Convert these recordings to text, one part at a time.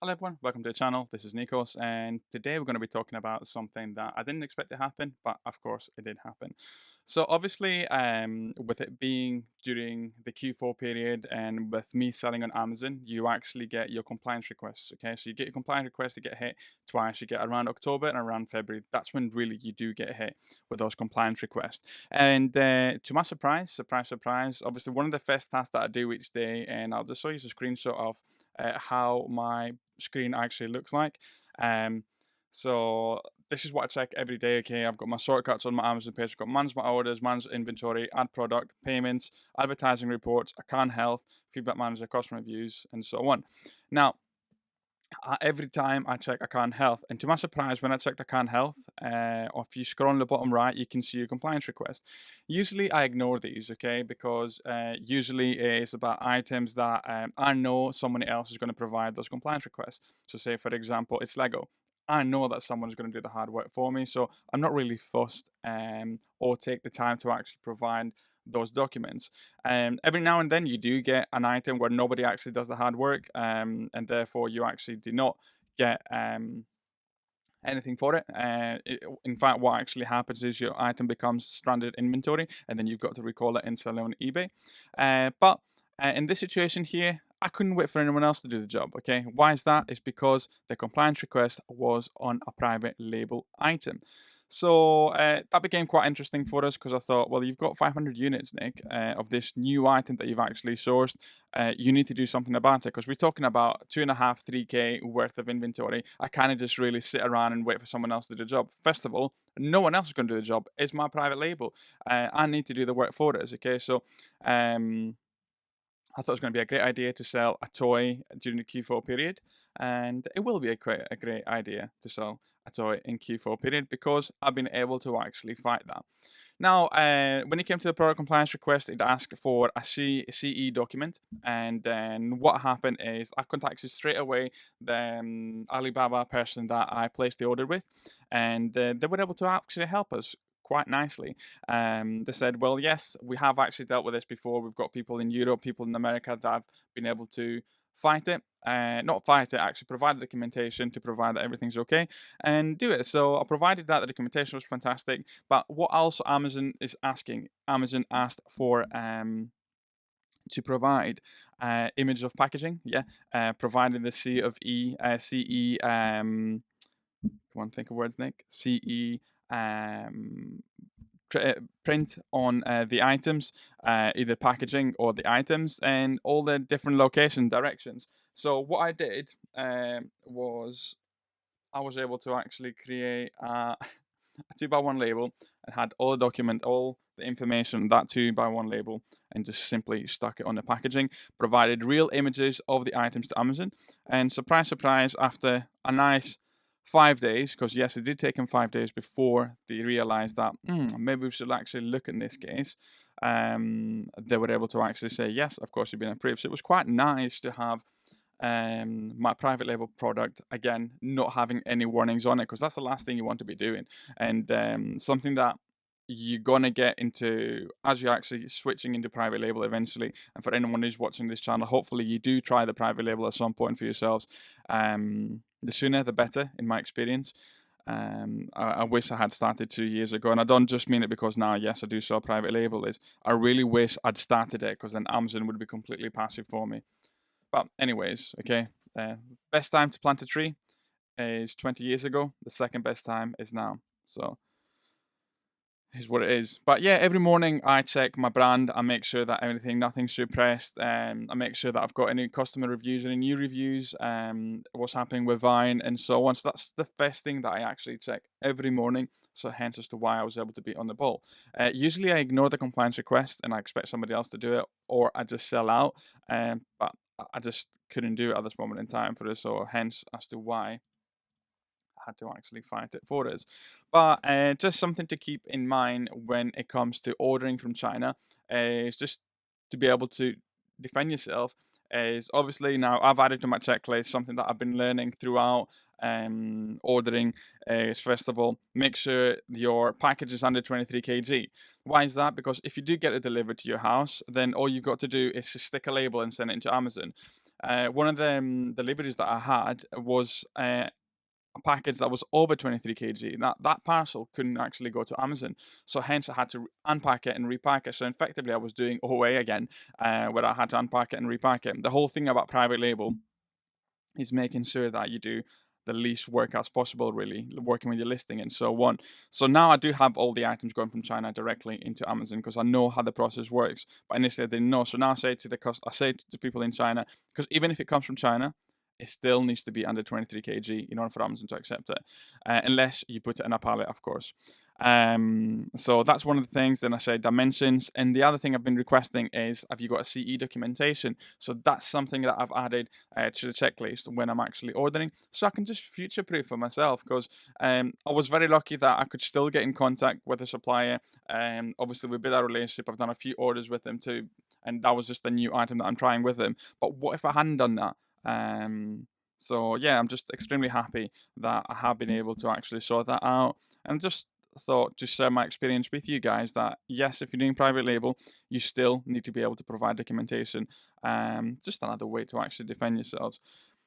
Hello everyone, welcome to the channel. This is Nikos, and today we're going to be talking about something that I didn't expect to happen, but of course it did happen. So obviously, with it being during the Q4 period and with me selling on Amazon, you actually get your compliance requests. Okay, so you get your compliance requests to get hit twice. You get around October and around February. That's when really you do get hit with those compliance requests. And to my surprise, obviously one of the first tasks that I do each day, and I'll just show you a screenshot of how my screen actually looks like. Um, so this is what I check every day. Okay, I've got my shortcuts on my Amazon page. I've got manage my orders, manage inventory, add product, payments, advertising reports, account health, feedback manager, customer reviews, and so on. Now, every time I check account health, and to my surprise, when I checked account health, or if you scroll on the bottom right, you can see your compliance request. Usually, I ignore these, okay, because usually it's about items that I know someone else is going to provide those compliance requests. So, say for example, it's Lego. I know that someone's going to do the hard work for me, so I'm not really fussed or take the time to actually provide those documents. Every now and then you do get an item where nobody actually does the hard work, and therefore you actually do not get anything for it. In fact, what actually happens is your item becomes stranded inventory, and then you've got to recall it and sell it on eBay. But in this situation here, I couldn't wait for anyone else to do the job. Okay, why is that? It's because the compliance request was on a private label item. So that became quite interesting for us because I thought, well, you've got 500 units, Nick, of this new item that you've actually sourced. You need to do something about it because we're talking about 2.5, 3K worth of inventory. I kind of just really sit around and wait for someone else to do the job. First of all, no one else is going to do the job. It's my private label. I need to do the work for us. Okay, so um, I thought it was going to be a great idea to sell a toy during the Q4 period, and it will be a great idea to sell a toy in Q4 period because I've been able to actually fight that. Now, when it came to the product compliance request, it asked for a CE document, and then what happened is I contacted straight away the Alibaba person that I placed the order with, and they were able to actually help us quite nicely. They said, well, yes, we have actually dealt with this before. We've got people in Europe, people in America that have been able to fight it. Not fight it, actually provide the documentation to provide that everything's okay and do it. So I provided that. The documentation was fantastic. But what else Amazon is asking? Amazon asked for to provide image of packaging. Yeah, providing the C of E, CE. Come on, think of words, Nick. CE. Um, Print on the items, either packaging or the items, and all the different location directions. So what I did was I was able to actually create a 2x1 label and had all the document, all the information on that 2x1 label, and just simply stuck it on the packaging. Provided real images of the items to Amazon, and surprise, surprise, after a nice 5 days, because yes, it did take them 5 days before they realized that maybe we should actually look in this case. They were able to actually say yes, of course you've been approved. So it was quite nice to have my private label product again not having any warnings on it, because that's the last thing you want to be doing, and something that you're gonna get into as you're actually switching into private label eventually. And for anyone who's watching this channel, hopefully you do try the private label at some point for yourselves. The sooner the better, in my experience. I wish I had started 2 years ago, and I don't just mean it because now, yes, I do sell private label. Is I really wish I'd started it, because then Amazon would be completely passive for me. But anyways, okay. Uh, Best time to plant a tree is 20 years ago. The second best time is now. So is what it is. But yeah, every morning I check my brand. I make sure that nothing's suppressed. I make sure that I've got any customer reviews, any new reviews, what's happening with Vine, and so on. So that's the first thing that I actually check every morning. So hence as to why I was able to be on the ball. Usually I ignore the compliance request and I expect somebody else to do it, or I just sell out. But I just couldn't do it at this moment in time for this. So hence as to why had to actually fight it for us. But just something to keep in mind when it comes to ordering from China is just to be able to defend yourself. is obviously now I've added to my checklist something that I've been learning throughout ordering is, first of all, make sure your package is under 23 kg. Why is that? Because if you do get it delivered to your house, then all you've got to do is to stick a label and send it into Amazon. One of the deliveries that I had was a package that was over 23 kg. That parcel couldn't actually go to Amazon, so hence I had to unpack it and repack it. So effectively, I was doing OA again, where I had to unpack it and repack it. The whole thing about private label is making sure that you do the least work as possible, really, working with your listing and so on. So now I do have all the items going from China directly into Amazon because I know how the process works. But initially I didn't know. So now I say to I say to people in China, because even if it comes from China, it still needs to be under 23 kg in order for Amazon to accept it, unless you put it in a pallet, of course. So that's one of the things. Then I say dimensions, and the other thing I've been requesting is, have you got a CE documentation? So that's something that I've added to the checklist when I'm actually ordering, so I can just future proof for myself. Because I was very lucky that I could still get in contact with a supplier. Obviously, we built a relationship. I've done a few orders with them too, and that was just a new item that I'm trying with them. But what if I hadn't done that? So yeah, I'm just extremely happy that I have been able to actually sort that out, and just thought to share my experience with you guys that yes, if you're doing private label, you still need to be able to provide documentation. Just another way to actually defend yourselves.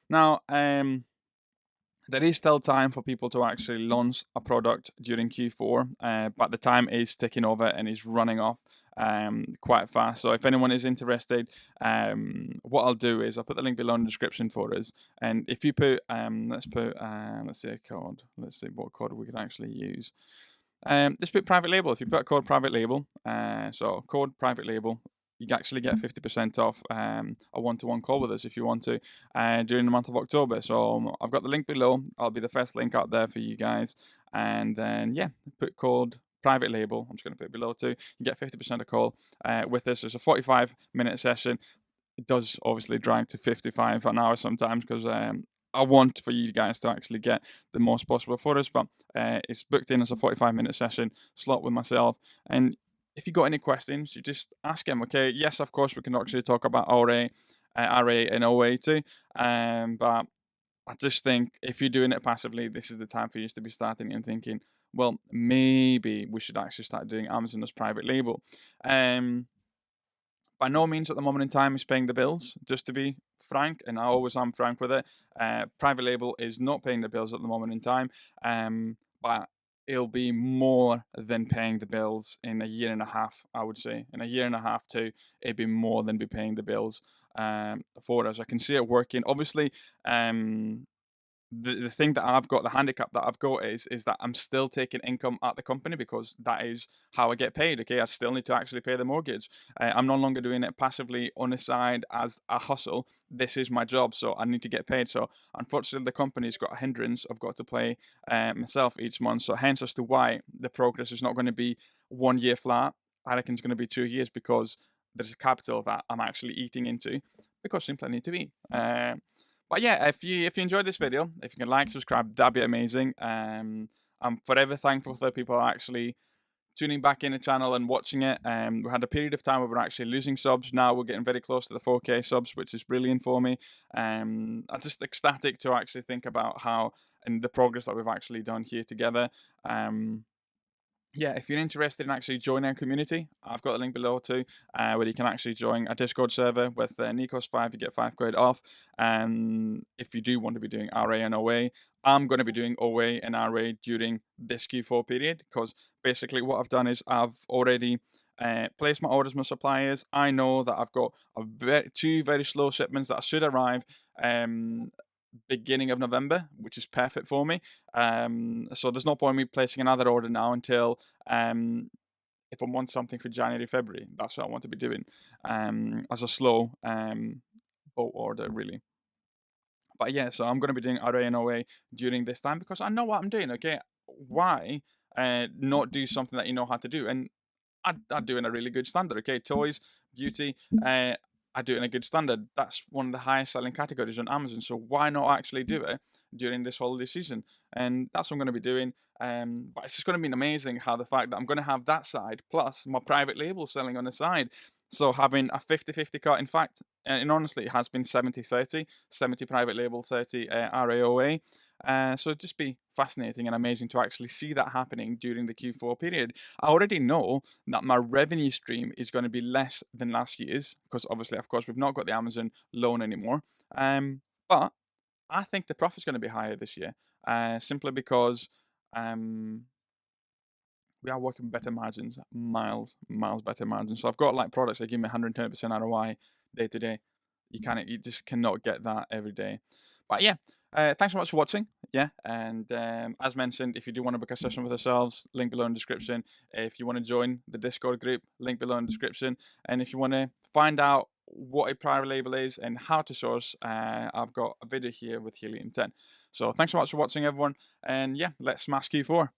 Now, there is still time for people to actually launch a product during Q4, but the time is ticking over and is running off quite fast. So if anyone is interested, what I'll do is I'll put the link below in the description for us. And if you put, let's say a code. Let's see what code we can actually use. Just put private label. If you put a code private label, so code private label, you can actually get 50% off a one-to-one call with us if you want to during the month of October. So I've got the link below. I'll be the first link out there for you guys. And then, yeah, put code private label. I'm just going to put it below too. You get 50% a call with this. It's a 45-minute session. It does obviously drag to 55 an hour sometimes because I want for you guys to actually get the most possible for us, but it's booked in as a 45-minute session slot with myself. And if you got any questions, you just ask him. Okay, yes, of course, we can actually talk about RA and OA too. But I just think if you're doing it passively, this is the time for you to be starting and thinking, well, maybe we should actually start doing Amazon as private label. By no means at the moment in time is paying the bills, just to be frank, and I always am frank with it. Private label is not paying the bills at the moment in time, but it'll be more than paying the bills in a year and a half, I would say. In a year and a half too, it'd be more than be paying the bills for us. I can see it working. Obviously, the thing that I've got, the handicap that I've got is that I'm still taking income at the company because that is how I get paid. Okay, I still need to actually pay the mortgage. I'm no longer doing it passively on the side as a hustle. This is my job, so I need to get paid. So unfortunately, the company's got a hindrance. I've got to pay myself each month. So hence as to why the progress is not going to be 1 year flat. I reckon it's going to be 2 years because there's a capital that I'm actually eating into because simply I need to eat. But yeah, if you enjoyed this video, if you can like, subscribe, that'd be amazing. I'm forever thankful for the people actually tuning back in the channel and watching it. We had a period of time where we're actually losing subs. Now we're getting very close to the 4K subs, which is brilliant for me. I'm just ecstatic to actually think about how and the progress that we've actually done here together. Yeah, if you're interested in actually joining our community, I've got a link below too, where you can actually join a Discord server with Nikos5. You get £5 off. And if you do want to be doing RA and OA, I'm going to be doing OA and RA during this Q4 period because basically what I've done is I've already placed my orders with my suppliers. I know that I've got two very slow shipments that should arrive beginning of November, which is perfect for me. So there's no point in me placing another order now until if I want something for January, February. That's what I want to be doing as a slow boat order, really. But yeah, so I'm going to be doing RA and OA during this time because I know what I'm doing. Okay, why not do something that you know how to do? And I do in a really good standard. Okay, toys, beauty. I do it in a good standard. That's one of the highest selling categories on Amazon. So why not actually do it during this holiday season? And that's what I'm going to be doing. But it's just going to be amazing how the fact that I'm going to have that side plus my private label selling on the side. So having a 50-50 cut, in fact, and honestly, it has been 70-30, 70 private label, 30 RAOA. So it'd just be fascinating and amazing to actually see that happening during the Q4 period. I already know that my revenue stream is going to be less than last year's because obviously, of course, we've not got the Amazon loan anymore. But I think the profit's going to be higher this year, simply because um, we are working better margins, miles better margins. So I've got like products that give me 110% ROI day to day. You just cannot get that every day. But yeah, thanks so much for watching. Yeah, and as mentioned, if you do want to book a session with ourselves, link below in the description. If you want to join the Discord group, link below in the description. And if you want to find out what a private label is and how to source, I've got a video here with Helium 10. So thanks so much for watching, everyone. And yeah, let's smash Q4.